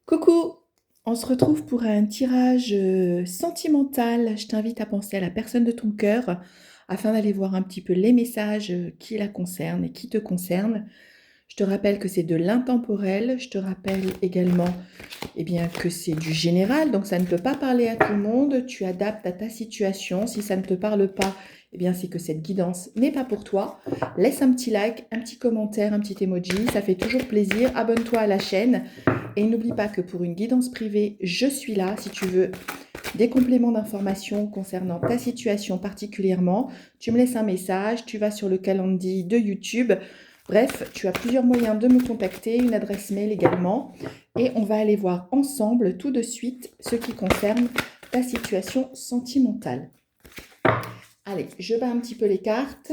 Coucou, on se retrouve pour un tirage sentimental. Je t'invite à penser à la personne de ton cœur afin d'aller voir un petit peu les messages qui la concernent et qui te concernent. Je te rappelle que c'est de l'intemporel. Je te rappelle également que c'est du général, donc ça ne peut pas parler à tout le monde. Tu adaptes à ta situation. Si ça ne te parle pas, c'est que cette guidance n'est pas pour toi. Laisse un petit like, un petit commentaire, un petit emoji. Ça fait toujours plaisir. Abonne-toi à la chaîne. Et n'oublie pas que pour une guidance privée, je suis là si tu veux des compléments d'informations concernant ta situation particulièrement. Tu me laisses un message, tu vas sur le calendrier de YouTube. Bref, tu as plusieurs moyens de me contacter, une adresse mail également. Et on va aller voir ensemble tout de suite ce qui concerne ta situation sentimentale. Allez, je bats un petit peu les cartes.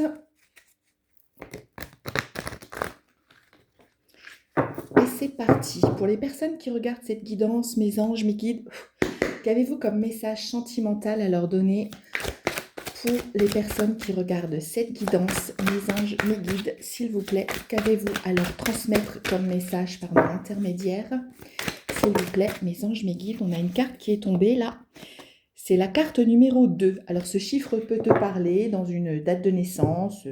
Et c'est parti. Pour les personnes qui regardent cette guidance, mes anges, mes guides, qu'avez-vous comme message sentimental à leur donner pour les personnes qui regardent cette guidance, mes anges, mes guides, s'il vous plaît, qu'avez-vous à leur transmettre comme message par mon intermédiaire? S'il vous plaît, mes anges, mes guides, on a une carte qui est tombée là. C'est la carte numéro 2. Alors ce chiffre peut te parler dans une date de naissance,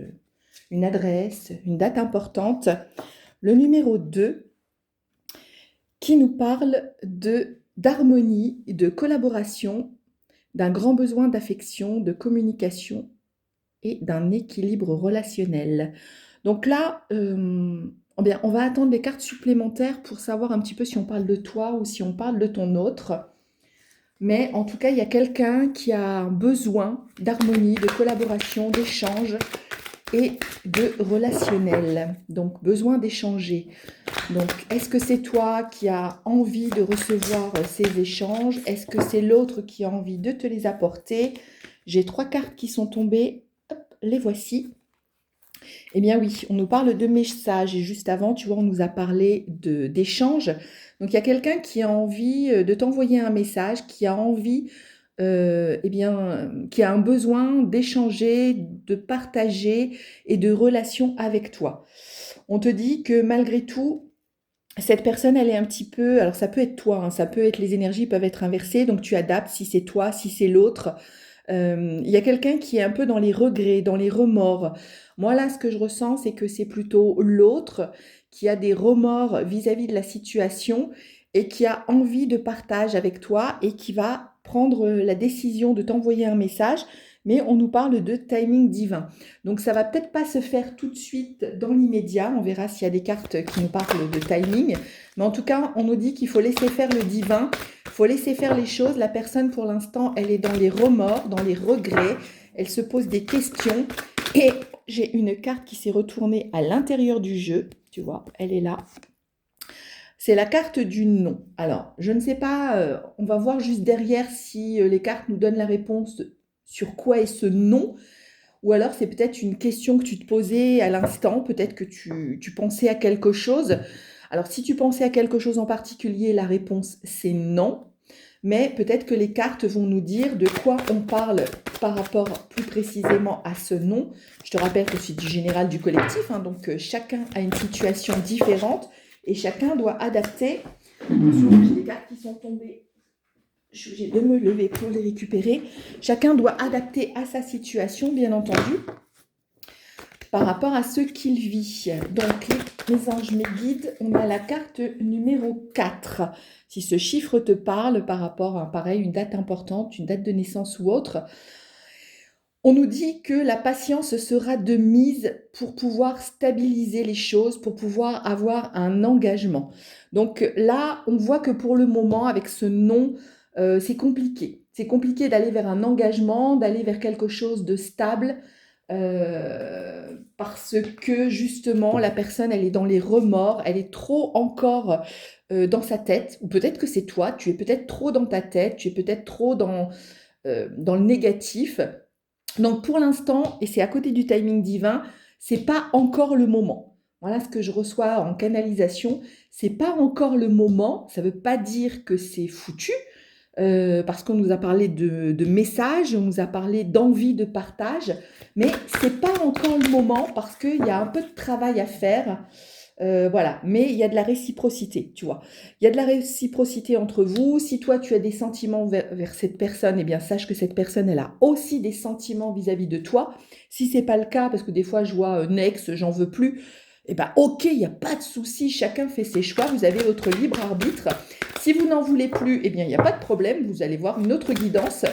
une adresse, une date importante. Le numéro 2 qui nous parle d'harmonie, de collaboration, d'un grand besoin d'affection, de communication et d'un équilibre relationnel. Donc là, on va attendre des cartes supplémentaires pour savoir un petit peu si on parle de toi ou si on parle de ton autre. Mais en tout cas, il y a quelqu'un qui a un besoin d'harmonie, de collaboration, d'échange et de relationnel. Donc, besoin d'échanger. Donc, est-ce que c'est toi qui as envie de recevoir ces échanges? Est-ce que c'est l'autre qui a envie de te les apporter? J'ai 3 cartes qui sont tombées. Hop, les voici. Eh bien oui, on nous parle de messages. Et juste avant, tu vois, on nous a parlé d'échanges. Donc, il y a quelqu'un qui a envie de t'envoyer un message, qui a envie, qui a un besoin d'échanger, de partager et de relations avec toi. On te dit que malgré tout, cette personne, elle est un petit peu, alors ça peut être toi, hein, ça peut être, les énergies peuvent être inversées, donc tu adaptes si c'est toi, si c'est l'autre. Il y a quelqu'un qui est un peu dans les regrets, dans les remords. Moi là, ce que je ressens, c'est que c'est plutôt l'autre qui a des remords vis-à-vis de la situation et qui a envie de partage avec toi et qui va prendre la décision de t'envoyer un message, mais on nous parle de timing divin. Donc ça va peut-être pas se faire tout de suite dans l'immédiat. On verra s'il y a des cartes qui nous parlent de timing. Mais en tout cas, on nous dit qu'il faut laisser faire le divin. Il faut laisser faire les choses. La personne, pour l'instant, elle est dans les remords, dans les regrets. Elle se pose des questions. Et j'ai une carte qui s'est retournée à l'intérieur du jeu. Tu vois, elle est là. C'est la carte du non. Alors, je ne sais pas, on va voir juste derrière si les cartes nous donnent la réponse sur quoi est ce non. Ou alors c'est peut-être une question que tu te posais à l'instant, peut-être que tu pensais à quelque chose. Alors si tu pensais à quelque chose en particulier, la réponse c'est non. Mais peut-être que les cartes vont nous dire de quoi on parle par rapport plus précisément à ce non. Je te rappelle que c'est du général du collectif, hein, donc chacun a une situation différente et chacun doit adapter. Attention, j'ai des cartes qui sont tombées. Je suis obligée de me lever pour les récupérer. Chacun doit adapter à sa situation, bien entendu, par rapport à ce qu'il vit. Donc, mes anges, mes guides, on a la carte numéro 4. Si ce chiffre te parle par rapport à, pareil, une date importante, une date de naissance ou autre, on nous dit que la patience sera de mise pour pouvoir stabiliser les choses, pour pouvoir avoir un engagement. Donc là, on voit que pour le moment, avec ce non, c'est compliqué. C'est compliqué d'aller vers un engagement, d'aller vers quelque chose de stable, parce que justement, la personne, elle est dans les remords, elle est trop encore dans sa tête, ou peut-être que c'est toi, tu es peut-être trop dans ta tête, tu es peut-être trop dans le négatif. Donc pour l'instant, et c'est à côté du timing divin, c'est pas encore le moment. Voilà ce que je reçois en canalisation. C'est pas encore le moment. Ça veut pas dire que c'est foutu, parce qu'on nous a parlé de messages, on nous a parlé d'envie de partage, mais c'est pas encore le moment parce qu'il y a un peu de travail à faire. Voilà, mais il y a de la réciprocité, tu vois. Il y a de la réciprocité entre vous. Si toi, tu as des sentiments vers cette personne, eh bien, sache que cette personne, elle a aussi des sentiments vis-à-vis de toi. Si c'est pas le cas, parce que des fois, je vois next, j'en veux plus, eh ben, ok, il n'y a pas de souci, chacun fait ses choix, vous avez votre libre arbitre. Si vous n'en voulez plus, eh bien, il n'y a pas de problème, vous allez voir une autre guidance.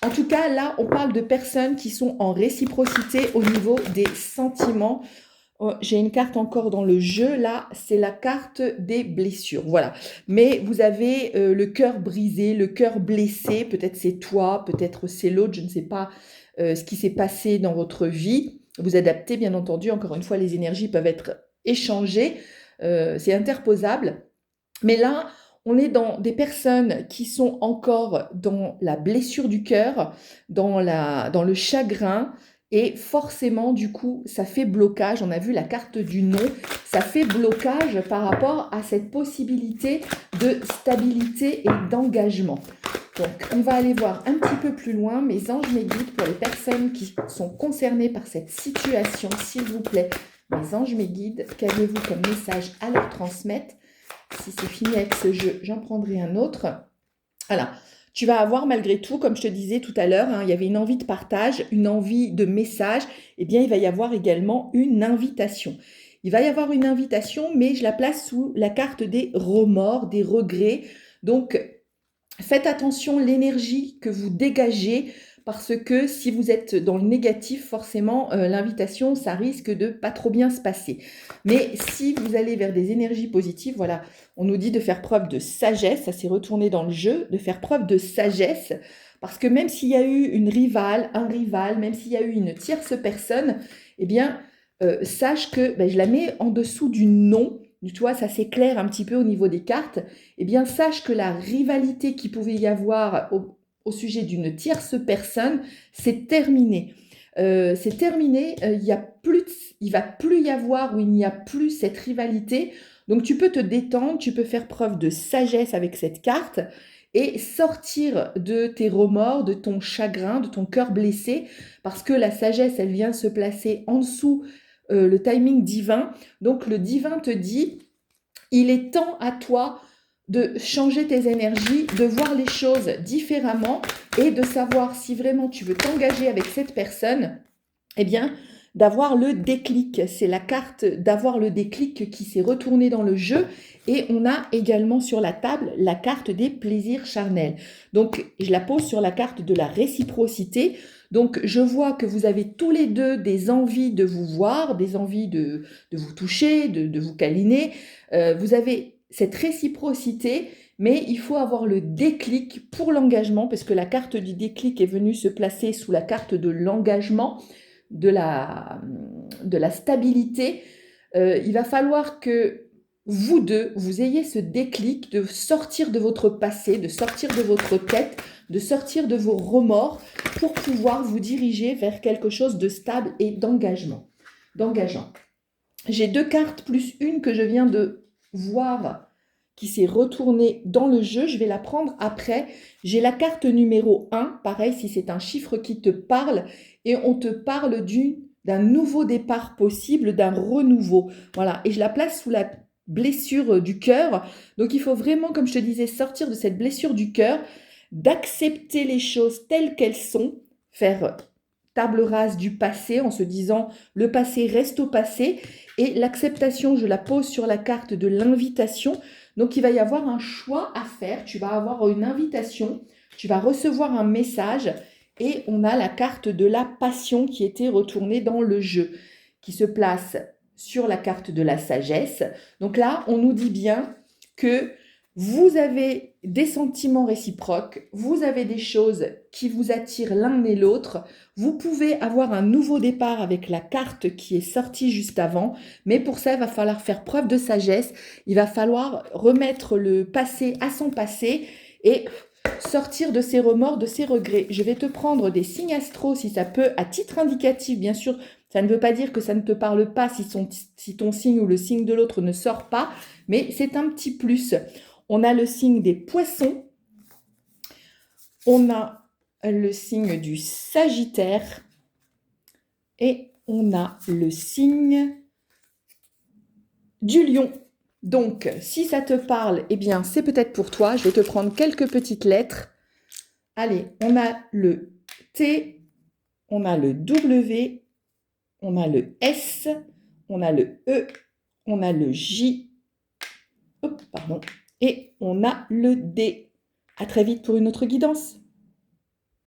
En tout cas, là, on parle de personnes qui sont en réciprocité au niveau des sentiments. Oh, j'ai une carte encore dans le jeu, là, c'est la carte des blessures, voilà. Mais vous avez le cœur brisé, le cœur blessé, peut-être c'est toi, peut-être c'est l'autre, je ne sais pas ce qui s'est passé dans votre vie. Vous adaptez, bien entendu, encore une fois, les énergies peuvent être échangées, c'est interposable. Mais là, on est dans des personnes qui sont encore dans la blessure du cœur, dans le chagrin, et forcément, du coup, ça fait blocage. On a vu la carte du non, ça fait blocage par rapport à cette possibilité de stabilité et d'engagement. Donc, on va aller voir un petit peu plus loin. Mes anges, mes guides, pour les personnes qui sont concernées par cette situation, s'il vous plaît, mes anges, mes guides, qu'avez-vous comme message à leur transmettre? Si c'est fini avec ce jeu, j'en prendrai un autre. Voilà. Tu vas avoir malgré tout, comme je te disais tout à l'heure, hein, il y avait une envie de partage, une envie de message. Eh bien, il va y avoir également une invitation. Il va y avoir une invitation, mais je la place sous la carte des remords, des regrets. Donc, faites attention à l'énergie que vous dégagez parce que si vous êtes dans le négatif, forcément, l'invitation, ça risque de pas trop bien se passer. Mais si vous allez vers des énergies positives, voilà, on nous dit de faire preuve de sagesse, ça s'est retourné dans le jeu, de faire preuve de sagesse, parce que même s'il y a eu une rivale, un rival, même s'il y a eu une tierce personne, eh bien, sache que, ben, je la mets en dessous du non, tu vois, ça s'éclaire un petit peu au niveau des cartes, eh bien, sache que la rivalité qu'il pouvait y avoir au sujet d'une tierce personne, c'est terminé. C'est terminé, il va plus y avoir ou il n'y a plus cette rivalité. Donc, tu peux te détendre, tu peux faire preuve de sagesse avec cette carte et sortir de tes remords, de ton chagrin, de ton cœur blessé, parce que la sagesse, elle vient se placer en dessous le timing divin. Donc, le divin te dit, il est temps à toi de changer tes énergies, de voir les choses différemment et de savoir si vraiment tu veux t'engager avec cette personne, eh bien, d'avoir le déclic. C'est la carte d'avoir le déclic qui s'est retournée dans le jeu. Et on a également sur la table la carte des plaisirs charnels. Donc, je la pose sur la carte de la réciprocité. Donc, je vois que vous avez tous les deux des envies de vous voir, des envies de vous toucher, de vous câliner. Vous avez cette réciprocité, mais il faut avoir le déclic pour l'engagement, parce que la carte du déclic est venue se placer sous la carte de l'engagement, de la stabilité. Il va falloir que vous deux, vous ayez ce déclic de sortir de votre passé, de sortir de votre tête, de sortir de vos remords pour pouvoir vous diriger vers quelque chose de stable et d'engageant. J'ai deux cartes plus une que je viens de voir qui s'est retournée dans le jeu. Je vais la prendre après. J'ai la carte numéro 1, pareil, si c'est un chiffre qui te parle, et on te parle d'un nouveau départ possible, d'un renouveau. Voilà, et je la place sous la blessure du cœur. Donc il faut vraiment, comme je te disais, sortir de cette blessure du cœur, d'accepter les choses telles qu'elles sont, faire table rase du passé en se disant le passé reste au passé, et l'acceptation, je la pose sur la carte de l'invitation. Donc il va y avoir un choix à faire, tu vas avoir une invitation, tu vas recevoir un message, et on a la carte de la passion qui était retournée dans le jeu, qui se place sur la carte de la sagesse. Donc là, on nous dit bien que vous avez des sentiments réciproques, vous avez des choses qui vous attirent l'un et l'autre. Vous pouvez avoir un nouveau départ avec la carte qui est sortie juste avant, mais pour ça, il va falloir faire preuve de sagesse. Il va falloir remettre le passé à son passé et sortir de ses remords, de ses regrets. Je vais te prendre des signes astro si ça peut, à titre indicatif, bien sûr. Ça ne veut pas dire que ça ne te parle pas si ton signe ou le signe de l'autre ne sort pas, mais c'est un petit plus. On a le signe des poissons, on a le signe du Sagittaire et on a le signe du lion. Donc, si ça te parle, eh bien, c'est peut-être pour toi. Je vais te prendre quelques petites lettres. Allez, on a le T, on a le W, on a le S, on a le E, on a le J, hop, pardon, et on a le D. À très vite pour une autre guidance.